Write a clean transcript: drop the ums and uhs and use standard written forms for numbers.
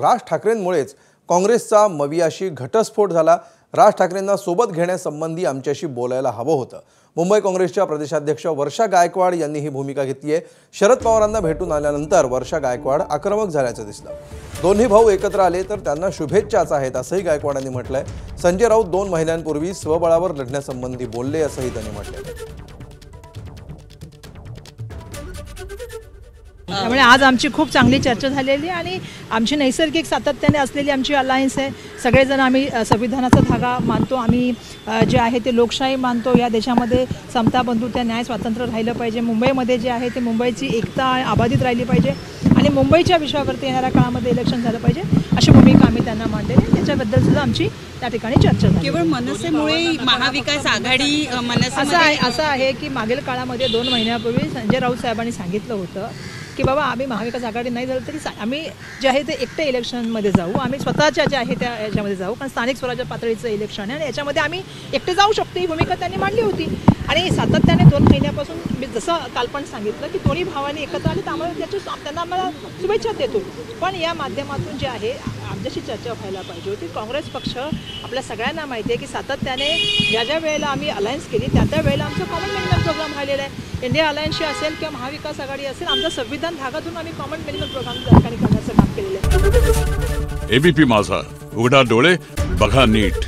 राज ठाकरेंमुळेच काँग्रेसचा मवियाशी घटस्फोट झाला। राज ठाकरेंना सोबत घेण्यासंबंधी आमच्याशी बोलायला हवं होतं। मुंबई काँग्रेसच्या प्रदेशाध्यक्ष वर्षा गायकवाड यांनी ही भूमिका घेतली आहे। शरद पवारांना भेटून आल्यानंतर वर्षा गायकवाड आक्रमक झाल्याचं दिसलं। दोन्ही भाऊ एकत्र आले तर त्यांना शुभेच्छाच आहेत असंही गायकवाडांनी म्हटलंय। संजय राऊत 2 महिन्यांपूर्वी स्वबळावर लढण्यासंबंधी बोलले असंही त्यांनी म्हटलंय। त्यामुळे आज आमची खूप चांगली चर्चा झालेली आणि आमची नैसर्गिक सातत्याने असलेली आमची अलायन्स आहे। सगळेजण आम्ही संविधानाचा धागा मानतो, आम्ही जे आहे ते लोकशाही मानतो। या देशामध्ये समता बंधुता न्याय स्वातंत्र्य राहिलं पाहिजे। मुंबईमध्ये जे आहे ते मुंबईची एकता अबाधित राहिली पाहिजे आणि मुंबईच्या विषयावरती येणाऱ्या काळामध्ये इलेक्शन झालं पाहिजे अशी भूमिका आम्ही त्यांना मांडलेली। त्याच्याबद्दल सुद्धा आमची त्या ठिकाणी चर्चा झाली। केवळ मनसेमुळे महाविकास आघाडी असं आहे की मागील काळामध्ये 2 महिन्यापूर्वी संजय राऊत साहेबांनी सांगितलं होतं की बाबा आम्ही महाविकास आघाडी नाही झालं तरी आम्ही जे आहे ते एकटे इलेक्शनमध्ये जाऊ, आम्ही स्वतःच्या जे आहे त्या याच्यामध्ये जाऊ, कारण स्थानिक स्वराज्य पातळीचं इलेक्शन आहे आणि याच्यामध्ये आम्ही एकटे जाऊ शकतो ही भूमिका त्यांनी मांडली होती। आणि सातत्याने 2 महिन्यापासून मी जसं काल पण सांगितलं की दोन्ही भावांनी एकत्र आले त्यामुळे त्यांना आम्हाला शुभेच्छा देतो। पण या माध्यमातून जे आहे आमच्याशी चर्चा व्हायला पाहिजे होती। काँग्रेस पक्ष आपल्या सगळ्यांना माहिती आहे की सातत्याने ज्या वेळेला आम्ही अलायन्स केली त्या वेळेला आमचं कॉमन मॅनेजमेंट प्रोग्राम राहिलेला आहे। इंडिया अलायन्सशी असेल किंवा महाविकास आघाडी असेल, आमचं संविधान धागातून आम्ही कॉमन मॅनेजमेंट प्रोग्राम त्या ठिकाणी करण्याचं काम केलेलं आहे। एबीपी माझा, उघडा डोळे बघा नीट।